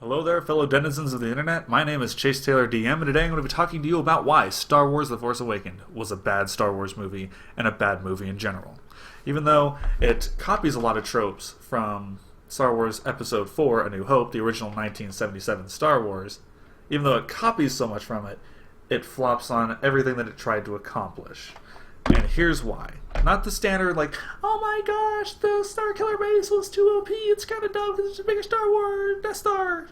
Hello there, fellow denizens of the internet. My name is Chase Taylor DM, and today I'm going to be talking to you about why Star Wars The Force Awakens was a bad Star Wars movie and a bad movie in general. Even though it copies a lot of tropes from Star Wars Episode 4, A New Hope, the original 1977 Star Wars, even though it copies so much from it, it flops on everything that it tried to accomplish. And here's why. Not the standard, like, oh my gosh, the Star Killer base was too OP, it's kind of dumb because it's a bigger Star Wars, Death Star.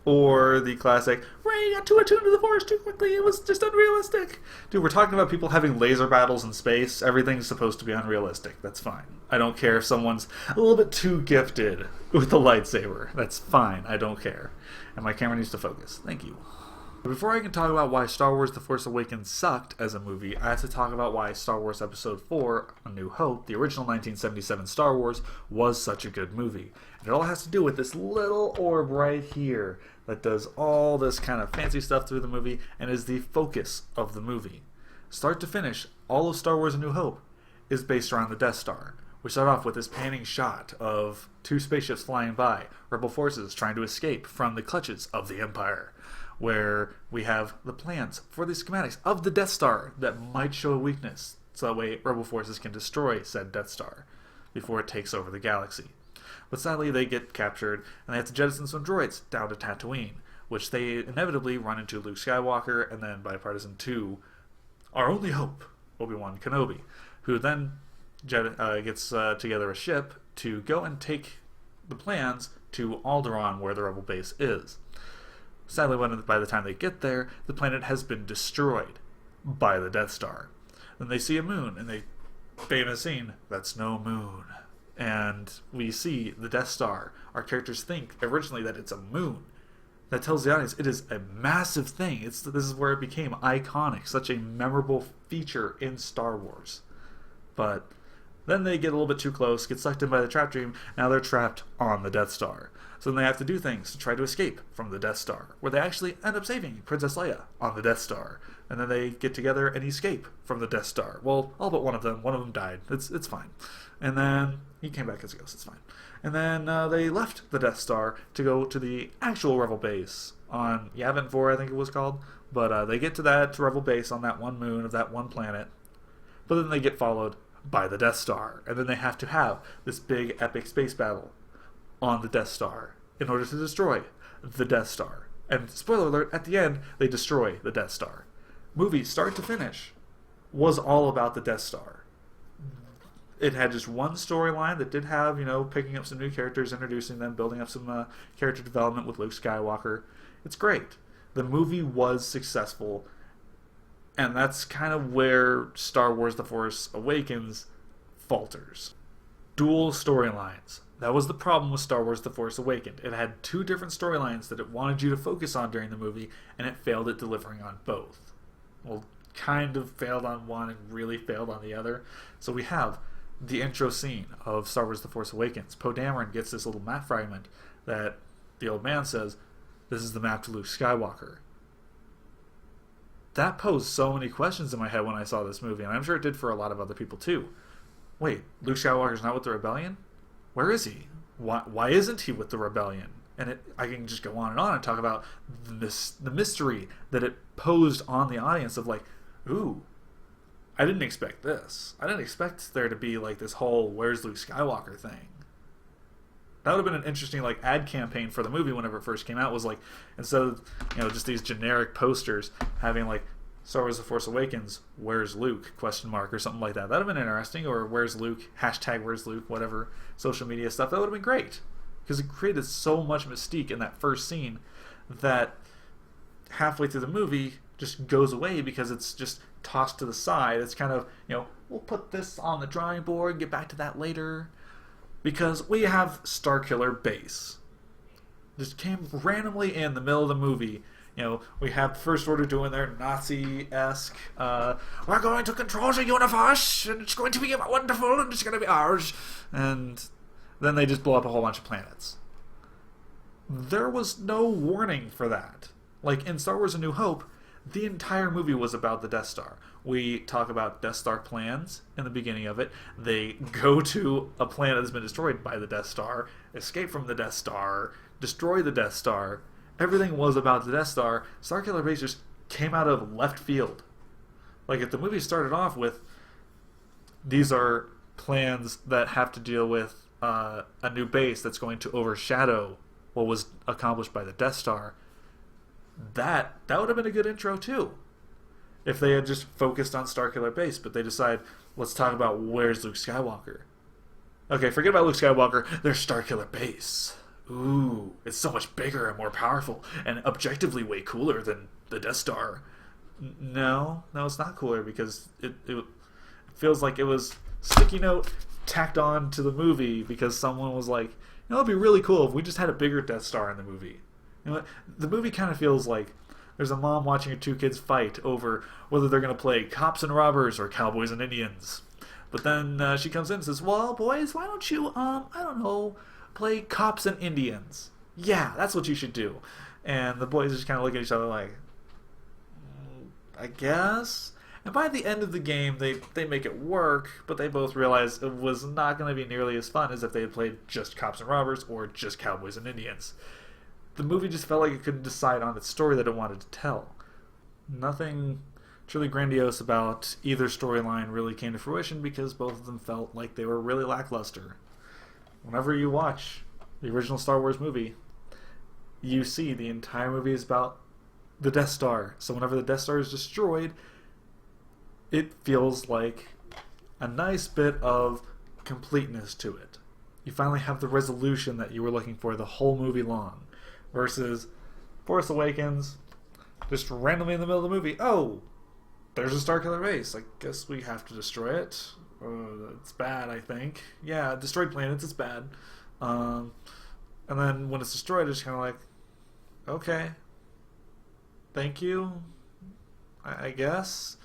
Or the classic, Rey got too attuned to the Force too quickly, it was just unrealistic. Dude, we're talking about people having laser battles in space. Everything's supposed to be unrealistic. That's fine. I don't care if someone's a little bit too gifted with the lightsaber. That's fine. I don't care. And my camera needs to focus. Thank you. But before I can talk about why Star Wars The Force Awakens sucked as a movie, I have to talk about why Star Wars Episode 4, A New Hope, the original 1977 Star Wars, was such a good movie. And it all has to do with this little orb right here that does all this kind of fancy stuff through the movie and is the focus of the movie. Start to finish, all of Star Wars A New Hope is based around the Death Star. We start off with this panning shot of two spaceships flying by, rebel forces trying to escape from the clutches of the Empire, where we have the plans for the schematics of the Death Star that might show a weakness, so that way rebel forces can destroy said Death Star before it takes over the galaxy. But sadly they get captured, and they have to jettison some droids down to Tatooine, which they inevitably run into Luke Skywalker, and then Bipartisan 2, our only hope, Obi-Wan Kenobi, who then gets together a ship to go and take the plans to Alderaan, where the rebel base is. Sadly, by the time they get there, the planet has been destroyed by the Death Star. Then they see a moon, and they famous scene, that's no moon. And we see the Death Star. Our characters think originally that it's a moon. That tells the audience it is a massive thing. This is where it became iconic, such a memorable feature in Star Wars. But then they get a little bit too close, get sucked in by the trap dream, now they're trapped on the Death Star. So then they have to do things to try to escape from the Death Star, where they actually end up saving Princess Leia on the Death Star. And then they get together and escape from the Death Star. Well, all but one of them died. It's fine. And then he came back as a ghost, it's fine. And then they left the Death Star to go to the actual Rebel base on Yavin 4, I think it was called. But they get to that Rebel base on that one moon of that one planet. But then they get followed by the Death Star. And then they have to have this big epic space battle on the Death Star in order to destroy the Death Star. And spoiler alert, at the end, they destroy the Death Star. Movie, start to finish, was all about the Death Star. It had just one storyline that did have, picking up some new characters, introducing them, building up some character development with Luke Skywalker. It's great. The movie was successful, and that's kind of where Star Wars The Force Awakens falters. Dual storylines. That was the problem with Star Wars The Force Awakens. It had two different storylines that it wanted you to focus on during the movie, and it failed at delivering on both. Well, kind of failed on one and really failed on the other. So we have the intro scene of Star Wars The Force Awakens. Poe Dameron gets this little map fragment that the old man says, this is the map to Luke Skywalker. That posed so many questions in my head when I saw this movie, and I'm sure it did for a lot of other people too. Wait, Luke Skywalker's not with the Rebellion? Where is he? Why isn't he with the Rebellion? And I can just go on and talk about the mystery that it posed on the audience of like, ooh, I didn't expect this. I didn't expect there to be like this whole where's Luke Skywalker thing. That would have been an interesting ad campaign for the movie whenever it first came out, was like, instead of just these generic posters having like Star Wars The Force Awakens, where's Luke, ? Or something like that. That would have been interesting. Or where's Luke, hashtag where's Luke, whatever, social media stuff. That would have been great. Because it created so much mystique in that first scene that halfway through the movie just goes away because it's just tossed to the side. It's kind of, we'll put this on the drawing board, get back to that later. Because we have Starkiller Base. Just came randomly in the middle of the movie. We have the First Order doing their Nazi-esque, we're going to control the universe, and it's going to be wonderful, and it's going to be ours. And then they just blow up a whole bunch of planets. There was no warning for that. Like in Star Wars A New Hope, the entire movie was about the Death Star. We talk about Death Star plans in the beginning of it. They go to a planet that's been destroyed by the Death Star, escape from the Death Star, destroy the Death Star, everything was about the Death Star. Starkiller Base just came out of left field. Like, if the movie started off with, these are plans that have to deal with a new base that's going to overshadow what was accomplished by the Death Star, that would have been a good intro too. If they had just focused on Starkiller Base, but they decide, let's talk about where's Luke Skywalker. Okay, forget about Luke Skywalker, there's Starkiller Base. Ooh, it's so much bigger and more powerful, and objectively way cooler than the Death Star. No, it's not cooler, because it feels like it was sticky note tacked on to the movie because someone was like, it'd be really cool if we just had a bigger Death Star in the movie. You know what? The movie kind of feels like there's a mom watching her two kids fight over whether they're going to play cops and robbers or cowboys and Indians. But then she comes in and says, well, boys, why don't you, I don't know, play cops and Indians? Yeah, that's what you should do. And the boys just kind of look at each other like, I guess? And by the end of the game, they make it work, but they both realize it was not going to be nearly as fun as if they had played just cops and robbers or just cowboys and Indians. The movie just felt like it couldn't decide on its story that it wanted to tell. Nothing truly grandiose about either storyline really came to fruition because both of them felt like they were really lackluster. Whenever you watch the original Star Wars movie, you see the entire movie is about the Death Star. So whenever the Death Star is destroyed, it feels like a nice bit of completeness to it. You finally have the resolution that you were looking for the whole movie long. Versus Force Awakens, just randomly in the middle of the movie, oh, there's a Starkiller Base. I guess we have to destroy it. It's bad, I think. Yeah, destroyed planets, it's bad. And then when it's destroyed, it's kind of like, okay, thank you, I guess.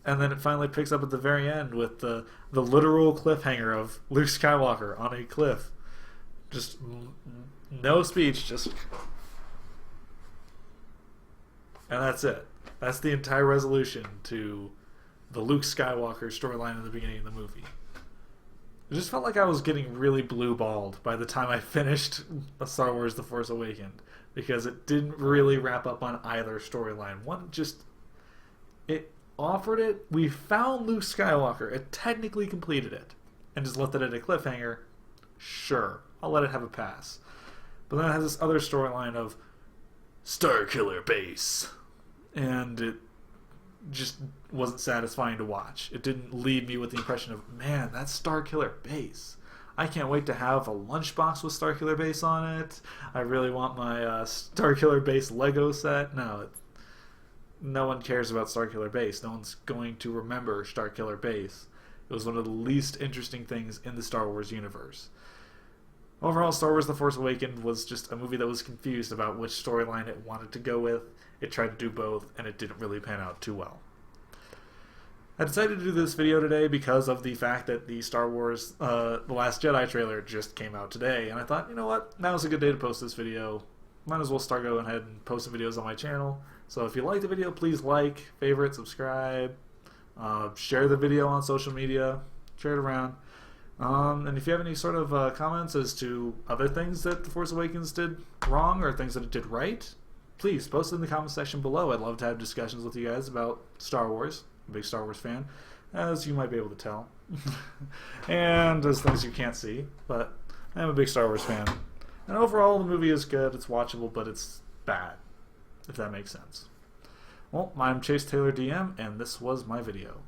And then it finally picks up at the very end with the literal cliffhanger of Luke Skywalker on a cliff. Just no speech, just... And that's it. That's the entire resolution to the Luke Skywalker storyline in the beginning of the movie. It just felt like I was getting really blue-balled by the time I finished Star Wars The Force Awakens, because it didn't really wrap up on either storyline. One just... It offered it. We found Luke Skywalker. It technically completed it. And just left it at a cliffhanger. Sure, I'll let it have a pass. But then it has this other storyline of Starkiller Base. And it just wasn't satisfying to watch. It didn't leave me with the impression of, man, that's Starkiller Base. I can't wait to have a lunchbox with Starkiller Base on it. I really want my Starkiller Base Lego set. No one cares about Starkiller Base. No one's going to remember Starkiller Base. It was one of the least interesting things in the Star Wars universe. Overall, Star Wars The Force Awakens was just a movie that was confused about which storyline it wanted to go with. It tried to do both, and it didn't really pan out too well. I decided to do this video today because of the fact that the Star Wars The Last Jedi trailer just came out today, and I thought, you know what, now's a good day to post this video. Might as well start going ahead and post some videos on my channel. So if you like the video, please like, favorite, subscribe, share the video on social media, share it around. And if you have any sort of comments as to other things that The Force Awakens did wrong or things that it did right, please post it in the comment section below. I'd love to have discussions with you guys about Star Wars. I'm a big Star Wars fan, as you might be able to tell. And there's things you can't see, but I'm a big Star Wars fan. And overall, the movie is good, it's watchable, but it's bad, if that makes sense. Well, I'm Chase Taylor DM, and this was my video.